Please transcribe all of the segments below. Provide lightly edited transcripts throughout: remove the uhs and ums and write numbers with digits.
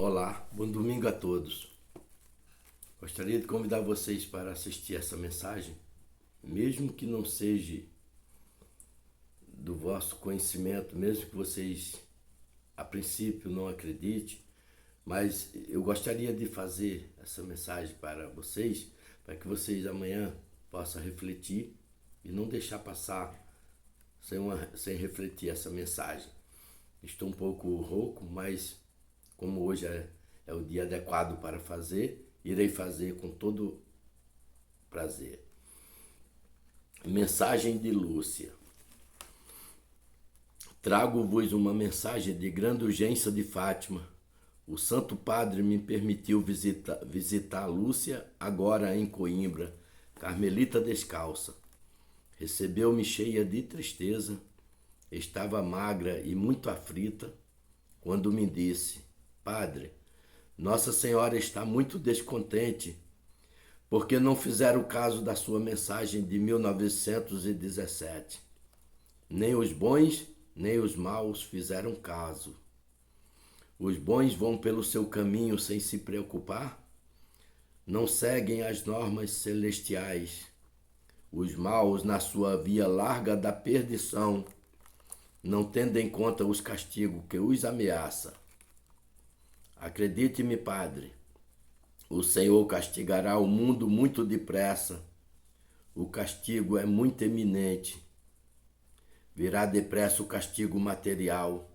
Olá, bom domingo a todos. Gostaria de convidar vocês para assistir essa mensagem, mesmo que não seja do vosso conhecimento, mesmo que vocês a princípio não acreditem, mas eu gostaria de fazer essa mensagem para que vocês amanhã possam refletir e não deixar passar sem refletir essa mensagem. Estou um pouco rouco, mas como hoje é o dia adequado para fazer, irei fazer com todo prazer. Mensagem de Lúcia. Trago-vos uma mensagem de grande urgência de Fátima. O Santo Padre me permitiu visitar Lúcia, agora em Coimbra, Carmelita descalça. Recebeu-me cheia de tristeza, estava magra e muito aflita, quando me disse: Padre, Nossa Senhora está muito descontente, porque não fizeram caso da sua mensagem de 1917. Nem os bons, nem os maus fizeram caso. Os bons vão pelo seu caminho sem se preocupar, não seguem as normas celestiais. Os maus, na sua via larga da perdição, não tendo em conta os castigos que os ameaça. Acredite-me, Padre, o Senhor castigará o mundo muito depressa. O castigo é muito eminente. Virá depressa o castigo material.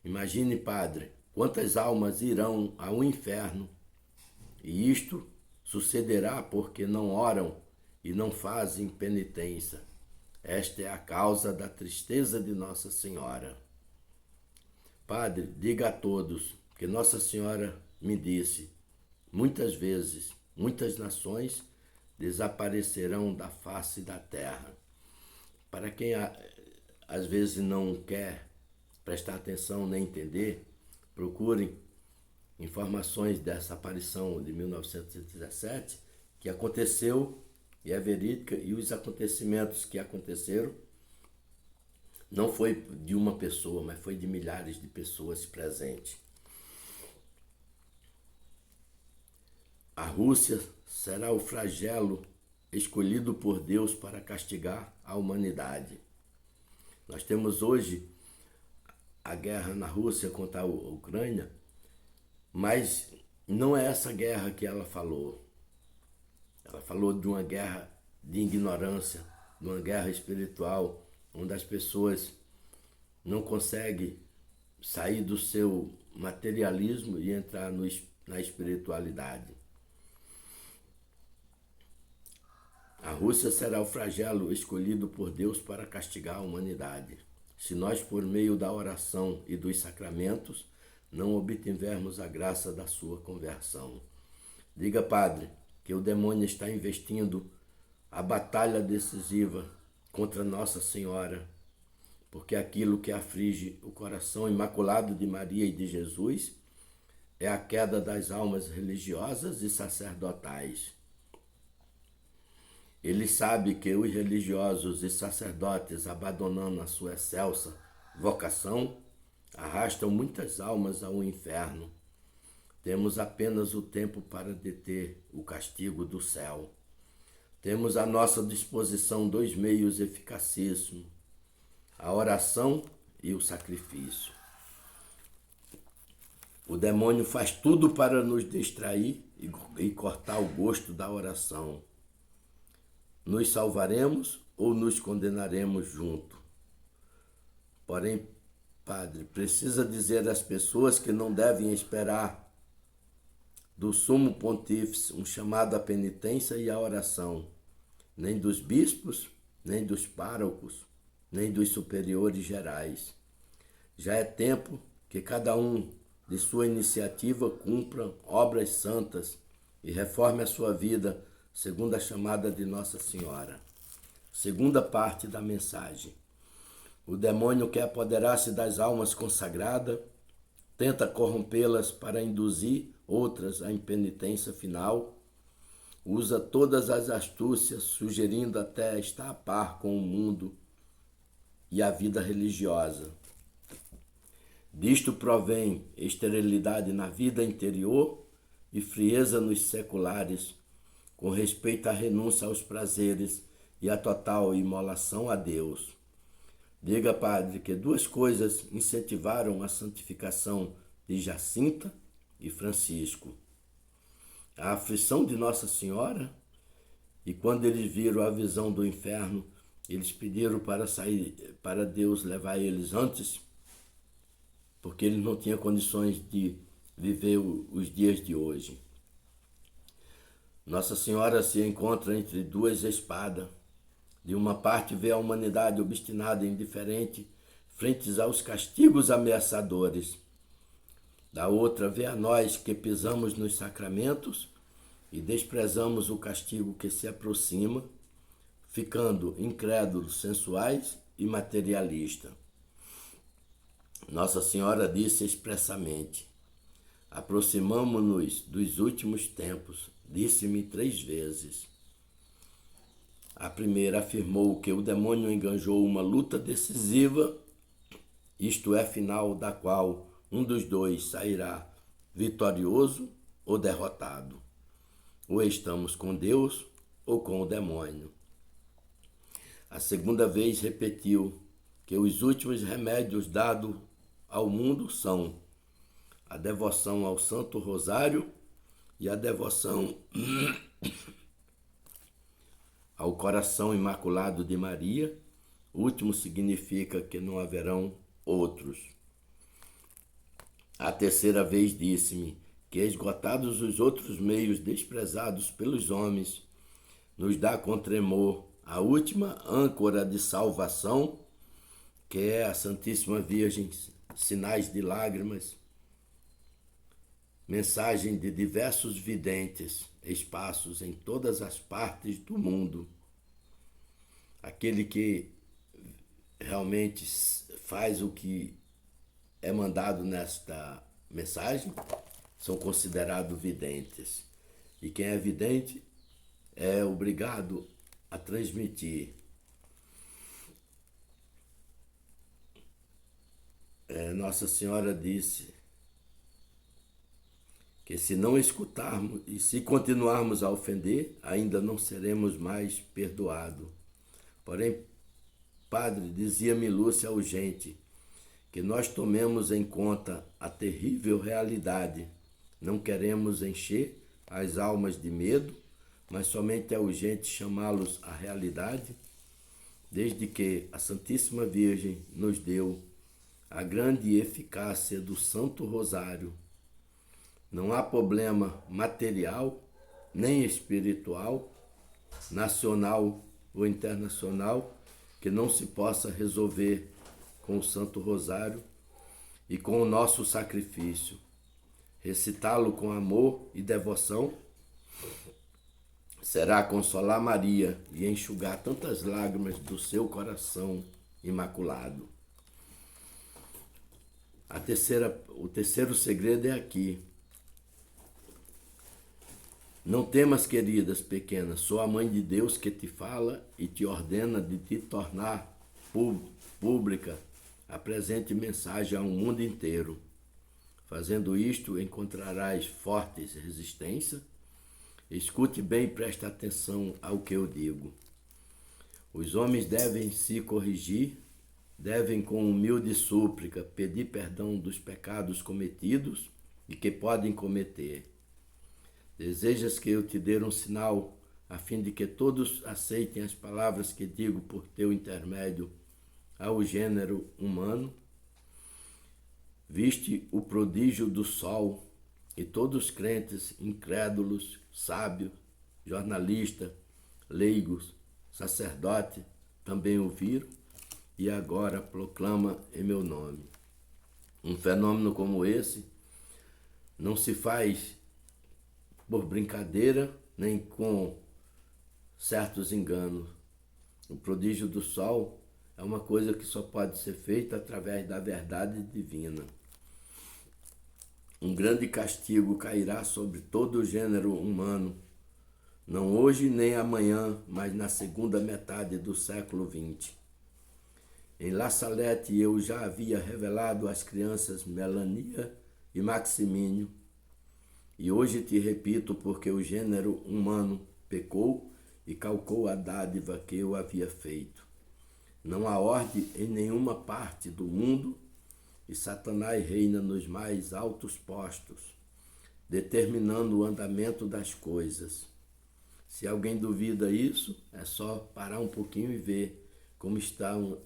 Imagine, Padre, quantas almas irão ao inferno. E isto sucederá porque não oram e não fazem penitência. Esta é a causa da tristeza de Nossa Senhora. Padre, diga a todos que Nossa Senhora me disse, muitas vezes, muitas nações desaparecerão da face da terra. Para quem às vezes não quer prestar atenção nem entender, procurem informações dessa aparição de 1917, que aconteceu e é verídica, e os acontecimentos que aconteceram não foi de uma pessoa, mas foi de milhares de pessoas presentes. A Rússia será o flagelo escolhido por Deus para castigar a humanidade. Nós temos hoje a guerra na Rússia contra a Ucrânia, mas não é essa guerra que ela falou. Ela falou de uma guerra de ignorância, de uma guerra espiritual, onde as pessoas não conseguem sair do seu materialismo e entrar na espiritualidade. A Rússia será o flagelo escolhido por Deus para castigar a humanidade. Se nós, por meio da oração e dos sacramentos, não obtivermos a graça da sua conversão. Diga, Padre, que o demônio está investindo a batalha decisiva contra Nossa Senhora, porque aquilo que aflige o coração imaculado de Maria e de Jesus é a queda das almas religiosas e sacerdotais. Ele sabe que os religiosos e sacerdotes, abandonando a sua excelsa vocação, arrastam muitas almas ao inferno. Temos apenas o tempo para deter o castigo do céu. Temos à nossa disposição dois meios eficacíssimos: a oração e o sacrifício. O demônio faz tudo para nos distrair e cortar o gosto da oração. Nos salvaremos ou nos condenaremos junto. Porém, Padre, precisa dizer às pessoas que não devem esperar do Sumo Pontífice um chamado à penitência e à oração, nem dos bispos, nem dos párocos, nem dos superiores gerais. Já é tempo que cada um, de sua iniciativa, cumpra obras santas e reforme a sua vida segundo a chamada de Nossa Senhora. Segunda parte da mensagem. O demônio quer apoderar-se das almas consagradas, tenta corrompê-las para induzir outras à impenitência final, usa todas as astúcias, sugerindo até estar a par com o mundo e a vida religiosa. Disto provém esterilidade na vida interior e frieza nos seculares, com respeito à renúncia aos prazeres e à total imolação a Deus. Diga, padre, que duas coisas incentivaram a santificação de Jacinta e Francisco: a aflição de Nossa Senhora, e quando eles viram a visão do inferno, eles pediram para Deus levar eles antes, porque eles não tinham condições de viver os dias de hoje. Nossa Senhora se encontra entre duas espadas. De uma parte vê a humanidade obstinada e indiferente frente aos castigos ameaçadores. Da outra vê a nós que pisamos nos sacramentos e desprezamos o castigo que se aproxima, ficando incrédulos, sensuais e materialistas. Nossa Senhora disse expressamente: aproximamo-nos dos últimos tempos, disse-me 3 vezes. A primeira afirmou que o demônio enganjou uma luta decisiva, isto é, final da qual um dos dois sairá vitorioso ou derrotado. Ou estamos com Deus ou com o demônio. A segunda vez repetiu que os últimos remédios dados ao mundo são a devoção ao Santo Rosário e a devoção ao Coração Imaculado de Maria. O último significa que não haverão outros. A terceira vez disse-me que, esgotados os outros meios desprezados pelos homens, nos dá com tremor a última âncora de salvação, que é a Santíssima Virgem, sinais de lágrimas, mensagem de diversos videntes, espaços em todas as partes do mundo. Aquele que realmente faz o que é mandado nesta mensagem são considerados videntes. E quem é vidente é obrigado a transmitir. Nossa Senhora disse que se não escutarmos e se continuarmos a ofender, ainda não seremos mais perdoados. Porém, padre, dizia-me Lúcia urgente, que nós tomemos em conta a terrível realidade. Não queremos encher as almas de medo, mas somente é urgente chamá-los à realidade, desde que a Santíssima Virgem nos deu a grande eficácia do Santo Rosário. Não há problema material, nem espiritual, nacional ou internacional, que não se possa resolver com o Santo Rosário e com o nosso sacrifício. Recitá-lo com amor e devoção será consolar Maria e enxugar tantas lágrimas do seu coração imaculado. O terceiro segredo é aqui. Não temas, queridas pequenas, sou a Mãe de Deus que te fala e te ordena de te tornar pública a presente mensagem ao mundo inteiro. Fazendo isto, encontrarás fortes resistência. Escute bem e preste atenção ao que eu digo. Os homens devem se corrigir, devem com humilde súplica pedir perdão dos pecados cometidos e que podem cometer. Desejas que eu te dê um sinal, a fim de que todos aceitem as palavras que digo por teu intermédio ao gênero humano? Viste o prodígio do sol, e todos os crentes, incrédulos, sábios, jornalistas, leigos, sacerdote, também o viram, e agora proclama em meu nome. Um fenômeno como esse não se faz por brincadeira, nem com certos enganos. O prodígio do sol é uma coisa que só pode ser feita através da verdade divina. Um grande castigo cairá sobre todo o gênero humano, não hoje nem amanhã, mas na segunda metade do século XX. Em La Salette eu já havia revelado às crianças Melania e Maximínio, e hoje te repito porque o gênero humano pecou e calcou a dádiva que eu havia feito. Não há ordem em nenhuma parte do mundo e Satanás reina nos mais altos postos, determinando o andamento das coisas. Se alguém duvida isso, é só parar um pouquinho e ver como estão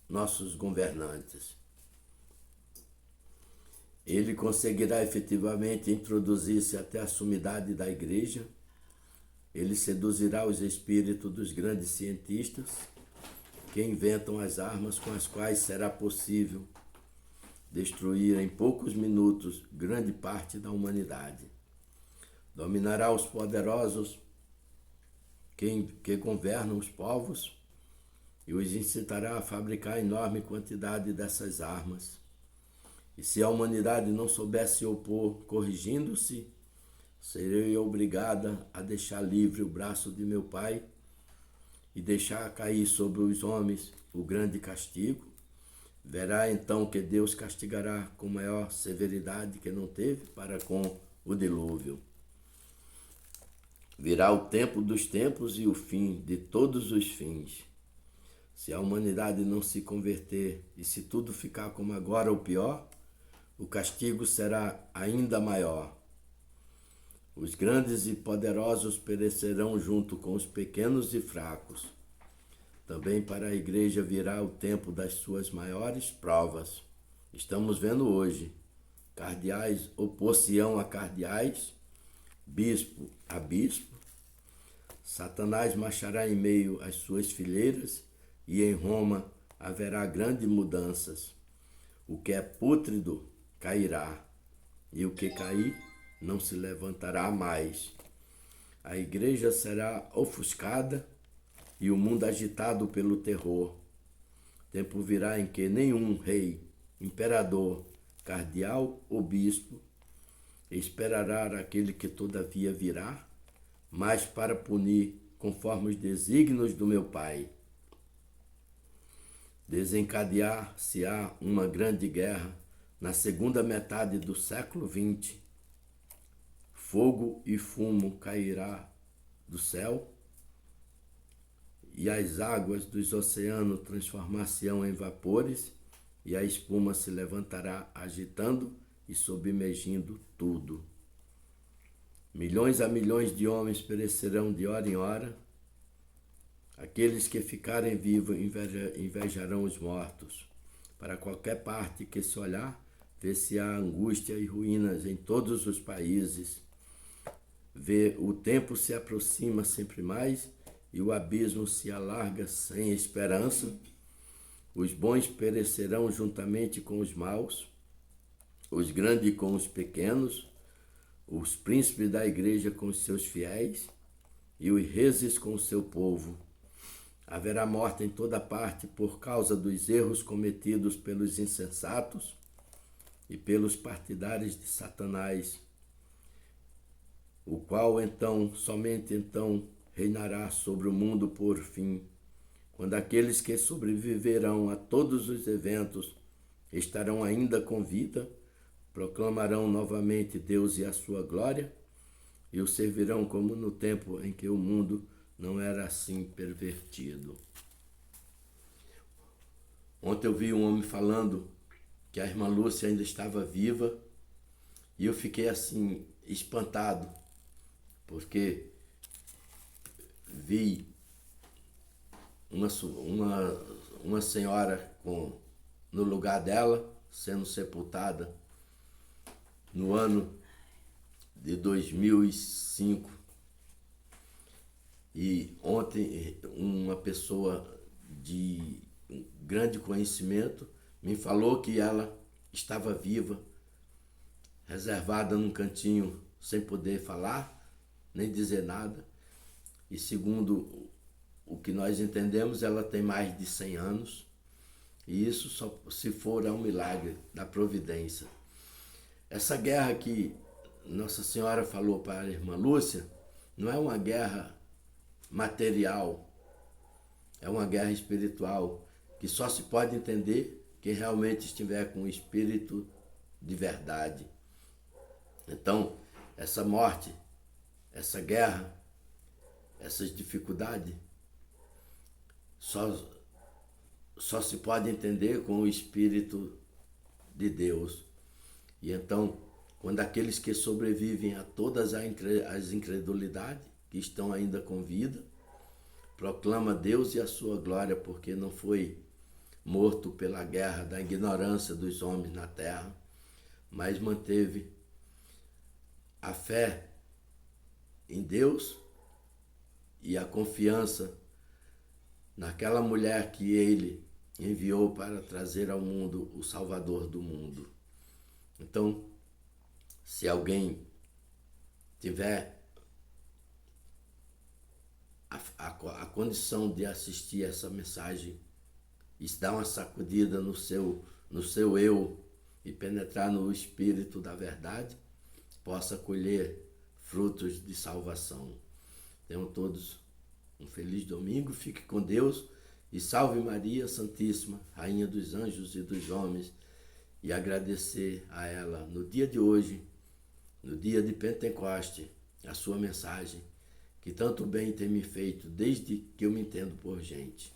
nossos governantes. Ele conseguirá efetivamente introduzir-se até a sumidade da igreja. Ele seduzirá os espíritos dos grandes cientistas que inventam as armas com as quais será possível destruir em poucos minutos grande parte da humanidade. Dominará os poderosos que governam os povos e os incitará a fabricar enorme quantidade dessas armas. E se a humanidade não soubesse se opor, corrigindo-se, serei obrigada a deixar livre o braço de meu Pai e deixar cair sobre os homens o grande castigo. Verá então que Deus castigará com maior severidade que não teve para com o dilúvio. Virá o tempo dos tempos e o fim de todos os fins. Se a humanidade não se converter e se tudo ficar como agora ou pior, o castigo será ainda maior. Os grandes e poderosos perecerão junto com os pequenos e fracos. Também para a igreja virá o tempo das suas maiores provas. Estamos vendo hoje. Cardeais opor-se-ão a cardeais, bispo a bispo. Satanás marchará em meio às suas fileiras e em Roma haverá grandes mudanças. O que é pútrido cairá, e o que cair não se levantará mais. A igreja será ofuscada e o mundo agitado pelo terror. Tempo virá em que nenhum rei, imperador, cardeal ou bispo esperará aquele que todavia virá, mas para punir conforme os desígnios do meu Pai. Desencadear-se-á uma grande guerra na segunda metade do século XX. Fogo e fumo cairá do céu e as águas dos oceanos transformar-se-ão em vapores e a espuma se levantará agitando e submergindo tudo. Milhões a milhões de homens perecerão de hora em hora. Aqueles que ficarem vivos invejarão os mortos. Para qualquer parte que se olhar, vê-se a angústia e ruínas em todos os países. O tempo se aproxima sempre mais e o abismo se alarga sem esperança. Os bons perecerão juntamente com os maus, os grandes com os pequenos, os príncipes da igreja com os seus fiéis e os reis com o seu povo. Haverá morte em toda parte por causa dos erros cometidos pelos insensatos e pelos partidários de Satanás, o qual somente então reinará sobre o mundo por fim, quando aqueles que sobreviverão a todos os eventos estarão ainda com vida, proclamarão novamente Deus e a sua glória e o servirão como no tempo em que o mundo não era assim pervertido. Ontem eu vi um homem falando que a irmã Lúcia ainda estava viva e eu fiquei assim espantado, porque vi uma senhora no lugar dela sendo sepultada no ano de 2005. E ontem uma pessoa de grande conhecimento me falou que ela estava viva, reservada num cantinho sem poder falar, nem dizer nada. E segundo o que nós entendemos, ela tem mais de 100 anos. E isso só se for um milagre da providência. Essa guerra que Nossa Senhora falou para a irmã Lúcia não é uma guerra material, é uma guerra espiritual que só se pode entender quem realmente estiver com o espírito de verdade. Então, essa morte, essa guerra, essas dificuldades, só se pode entender com o Espírito de Deus. E então, quando aqueles que sobrevivem a todas as incredulidades, que estão ainda com vida, proclama Deus e a sua glória, porque não foi morto pela guerra da ignorância dos homens na terra, mas manteve a fé em Deus e a confiança naquela mulher que ele enviou para trazer ao mundo o Salvador do mundo. Então, se alguém tiver a condição de assistir essa mensagem e dar uma sacudida no seu eu e penetrar no espírito da verdade, possa colher frutos de salvação. Tenham todos um feliz domingo, fique com Deus e salve Maria Santíssima, Rainha dos anjos e dos homens, e agradecer a ela no dia de hoje, no dia de Pentecoste, a sua mensagem, que tanto bem tem me feito desde que eu me entendo por gente.